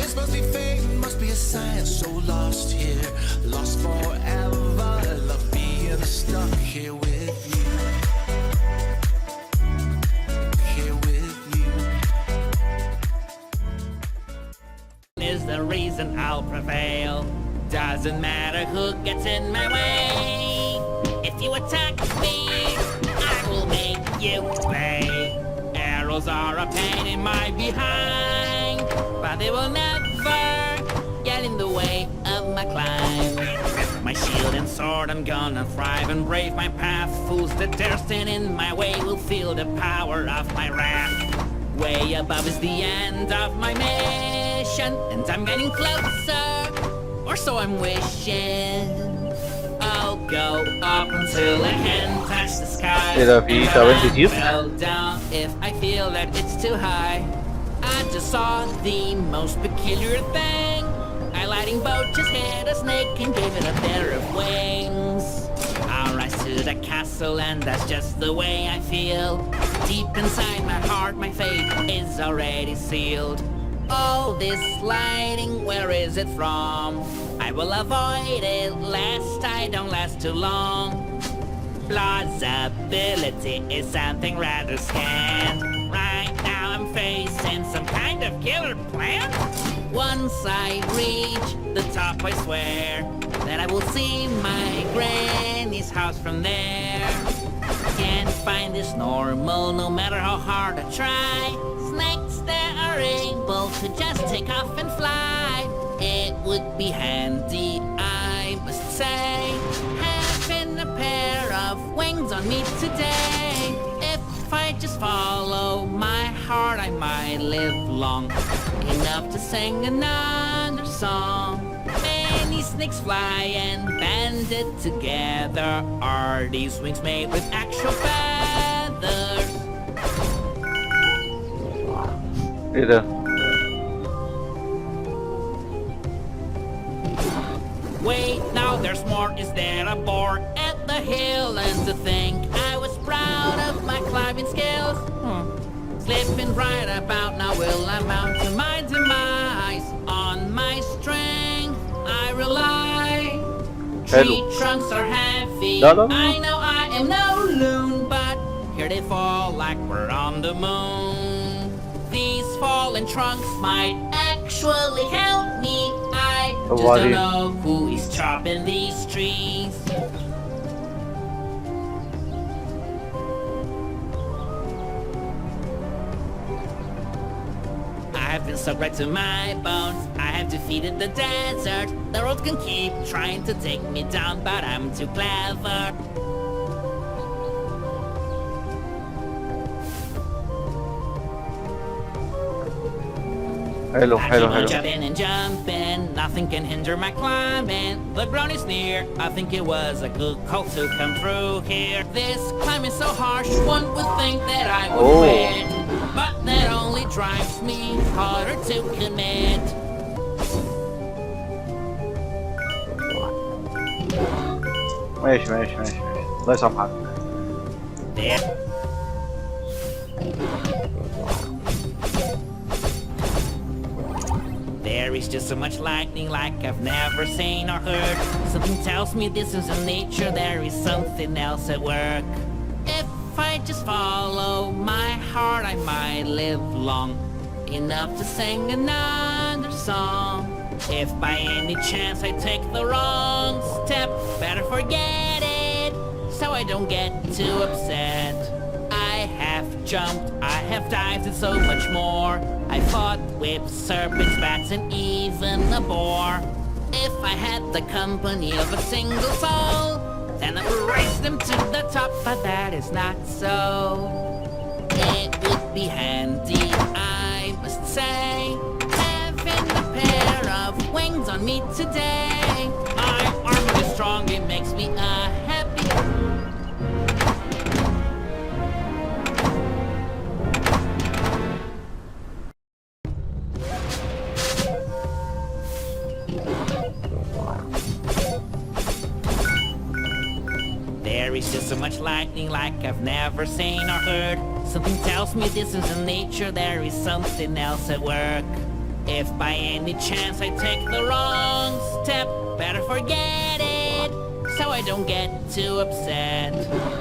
This must be fate, must be a sign. So lost here, lost forever. Love being stuck here with you. Here with you. Is the reason I'll prevail. Doesn't matter who gets in my way. If you attack me, I will make you pay. Arrows are a pain in my behind, but they will never get in the way of my climb. My shield and sword, I'm gonna thrive and brave my path. Fools that dare stand in my way will feel the power of my wrath. Way above is the end of my mission, and I'm getting closer, or so I'm wishing. I'll go up until I can touch the sky. V Fell down if I feel that it's too high. I just saw the most peculiar thing. A lightning bolt just hit a snake and gave it a pair of wings. I'll rise to the castle and that's just the way I feel. Deep inside my heart, my fate is already sealed. All this lighting, where is it from? I will avoid it lest I don't last too long. Plausibility is something rather scant. Right now I'm facing some kind of killer plan. Once I reach the top, I swear that I will see my granny's house from there. Can't find this normal, no matter how hard I try. Snakes that are able to just take off and fly. It would be handy, I must say, having a pair of wings on me today. If I just follow my heart, I might live long enough to sing another song. Many snakes fly and banded together. Are these wings made with actual feathers? Either. Wait, now there's more. Is there a board at the hill? And to think I was proud of my climbing skills. Slipping right about now will amount to my demise. On my strength I rely. Tree trunks are heavy. No. I know I am no loon, but here they fall like we're on the moon. These fallen trunks might actually help me. I just don't know who is chopping these trees. I've been sucked right to my bones. I have defeated the desert. The road can keep trying to take me down, but I'm too clever. Hello. Jumping and jumping, nothing can hinder my climbing. The ground is near, I think it was a good call to come through here. This climb is so harsh, one would think that I would win, but that only drives me harder to commit. ماشي الله يسامحك. There is just so much lightning like I've never seen or heard. Something tells me this is in nature, there is something else at work. If I just follow my heart, I might live long enough to sing another song. If by any chance I take the wrong step, better forget it, so I don't get too upset. I have jumped, I have dived and so much more. I fought with serpents, bats and even a boar. If I had the company of a single soul, then I would raise them to the top, but that is not so. It would be handy, I must say, having a pair of wings on me today. My armor is strong, it makes me happy. There is just so much lightning like I've never seen or heard. Something tells me this is in nature, there is something else at work. If by any chance I take the wrong step, better forget it, so I don't get too upset.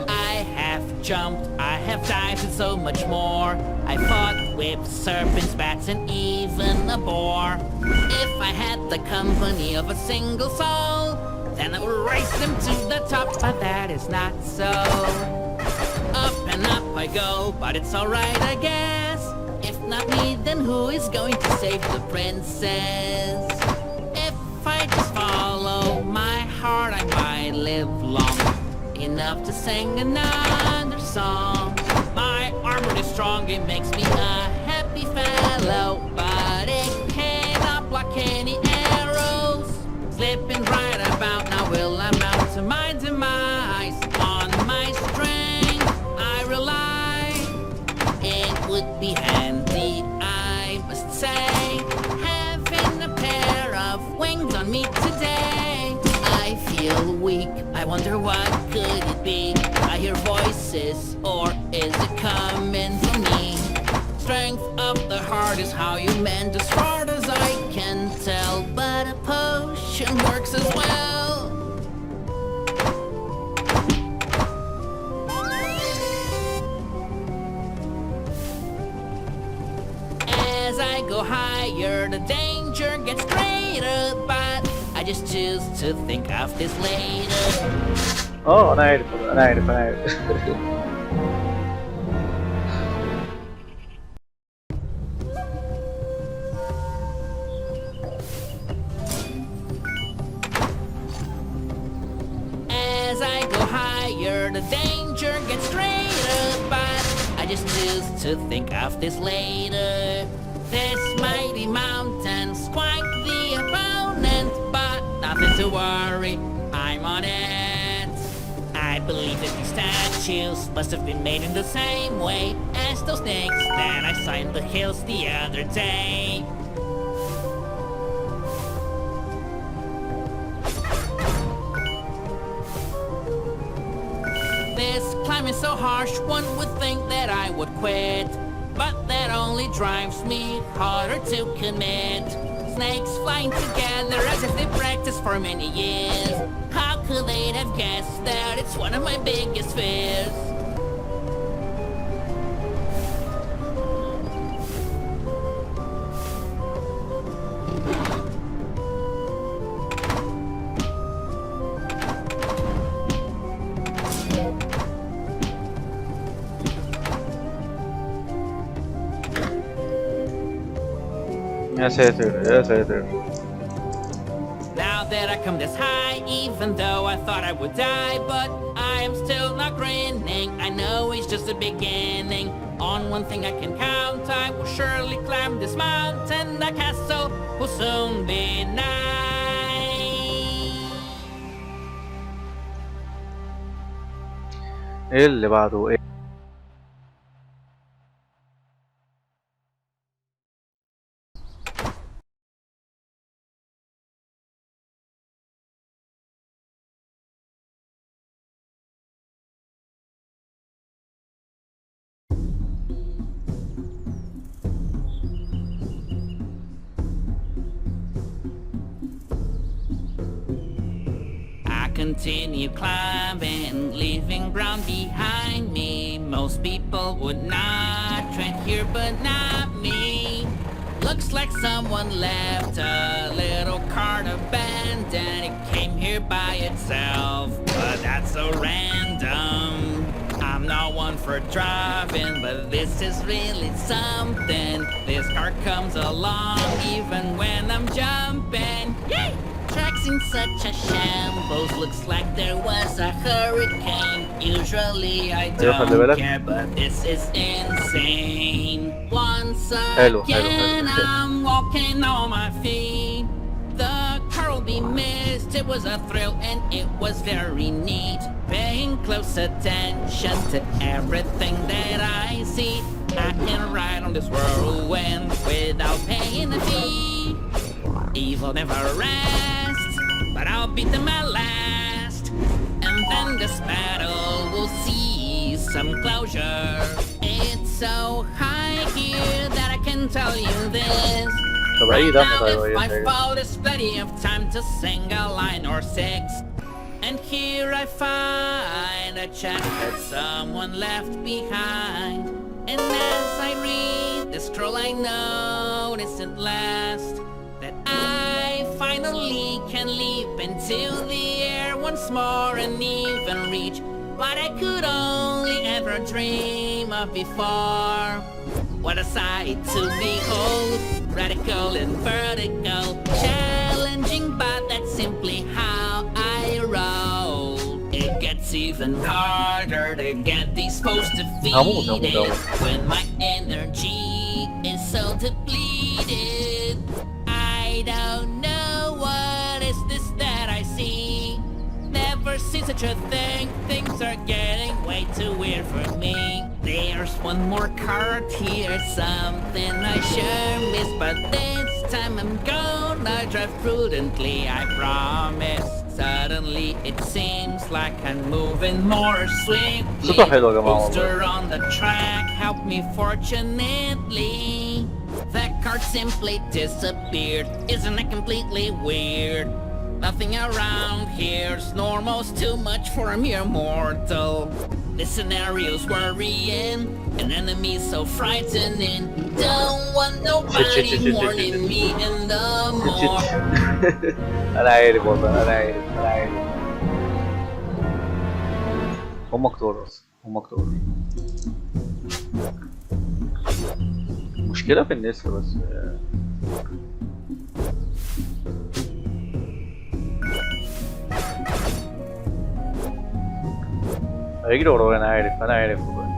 I have jumped, I have dived, and so much more. I fought with serpents, bats, and even a boar. If I had the company of a single soul, then I would race them to the top, but that is not so. Up and up I go, but it's alright I guess. If not me, then who is going to save the princess? If I just follow my heart, I might live long enough to sing another song. My armor is strong, it makes me a happy fellow, but it cannot block any arrows. Slipping right about now will amount to my demise. On my strength I rely. It would be handy, I must say, having a pair of wings on me today. I feel weak, I wonder what could it be? I hear voices, or is it coming from me? Strength of the heart is how you mend, as far as I can tell, but a potion works as well. As I go higher, the danger gets greater, but I just choose to think of this later. Oh, أنا عارف أنا عارف. As I go higher, the danger gets greater, but I just choose to think of this later. This mighty mountain's quite the opponent, but nothing to worry, I'm on it. I believe that these statues must have been made in the same way as those snakes that I saw in the hills the other day. This climb is so harsh, one would think that I would quit, but that only drives me harder to commit. Snakes flying together as if they practiced for many years. How could they have guessed that it's one of my biggest fears? يا ساتر يا ساتر. Now that I come this high, even though I thought I would die, but I am still not grinning. I know it's just the beginning. On one thing I can count, I will surely climb this mountain. The castle will soon be mine. إيه اللي بعده إيه؟ Continue climbing, leaving ground behind me. Most people would not tread here, but not me. Looks like someone left a little cart abandoned. It came here by itself, but that's so random. I'm not one for driving, but this is really something. This car comes along even when I'm jumping. Yay! Tracks in such a shambles, looks like there was a hurricane. Usually I don't care, but this is insane. Once again I'm walking on my feet. The car will be missed, it was a thrill and it was very neat. Paying close attention to everything that I see. I can ride on this whirlwind without paying a fee. Evil never rests, but I'll beat them at last. And then this battle will see some closure. It's so high here that I can tell you this. طب Right عيد now, طيب if I عيد fall, there's plenty of time to sing a line or six. And here I find a check that someone left behind. And as I read the scroll, I notice at last that I finally can leap into the air once more and even reach what I could only ever dream of before. What a sight to behold, radical and vertical, challenging, but that's simply how I roll. It gets even harder to get these foes defeated when my energy is so depleted. I don't know what is this that I see. Never seen such a thing. Things are getting way too weird for me. There's one more card here, something I sure missed, but this time I'm gonna drive prudently, I promise. Suddenly it seems like I'm moving more swiftly. صوته حلو يا جماعة Booster on the track helped me fortunately. That card simply disappeared. Isn't it completely weird? Nothing around here's normal's too much for a mere mortal. This scenario's worrying, an enemy so frightening. Don't want nobody warning me in the morning. انا عارف والله انا عارف هم كتور اصلا هم كتور. مشكلة في النسر بس. هيجري ورايا انا عارف والله.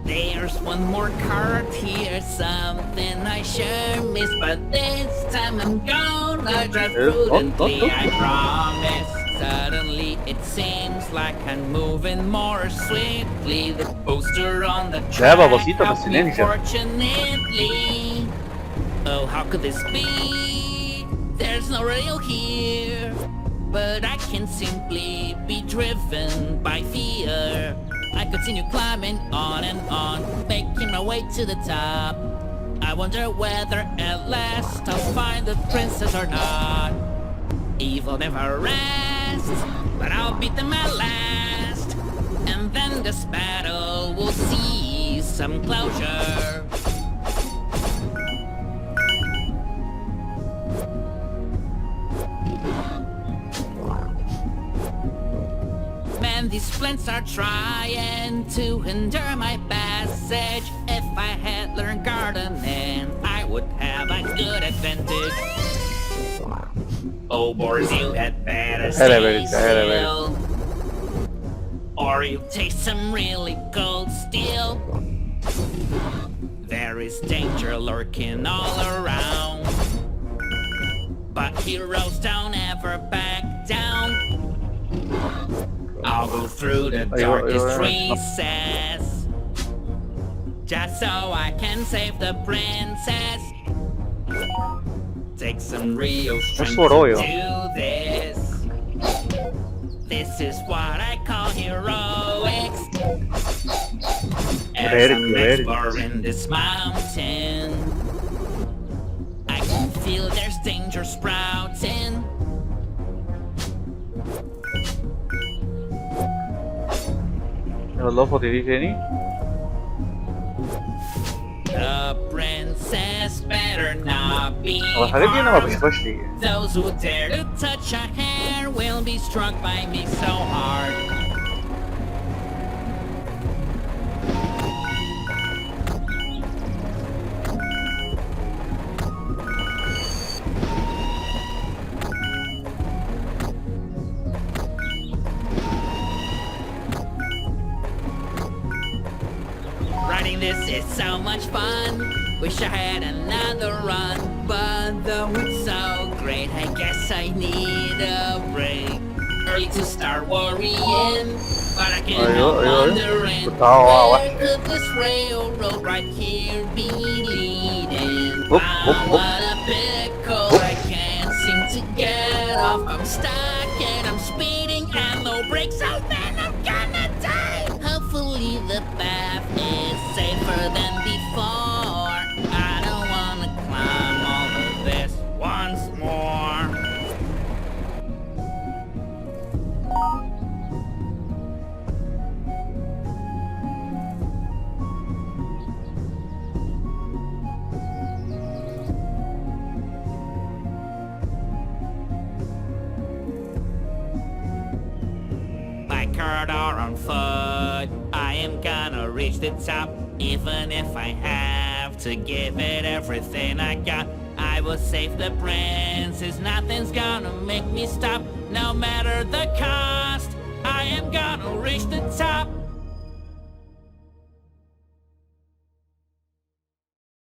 There's one more card here, something I sure missed, but this time I'm gonna drive prudently, I promise. Suddenly it seems like I'm moving more swiftly. The poster on the track helped me fortunately. Oh, how could this be? There's no rail here, but I can simply be driven by fear. I continue climbing on and on, making my way to the top. I wonder whether at last I'll find the princess or not. Evil never rests, but I'll beat them at last. And then this battle will see some closure. Man, these splints are trying to hinder my passage. If I had learned gardening, I would have a good advantage. Oh, boars, you had better stay still, or you taste some really cold steel. There is danger lurking all around, but heroes don't ever back down. I'll go through the darkest recess, just so I can save the princess. Take some real strength to do this. This is what I call heroics. As I'm exploring this mountain, I can feel there's danger sprouting. والله فاضي تاني. The princess better not be الحاجات دي انا ما harmed. بشوفهاش ليه. Those who dare to touch a hair will be struck by me so hard. Writing this is so much fun. Wish I had another run, but though it's so great, I guess I need a break. Early to start worrying, but I can't help wondering, where could this railroad right here be leading? I'm on a pickle, I can't seem to get off. I'm stuck and I'm speeding and no brakes, oh man, I'm gonna die. Hopefully the path is safer than before. shirt or on foot. I am gonna reach the top, even if I have to give it everything I got. I will save the princess, nothing's gonna make me stop. No matter the cost, I am gonna reach the top.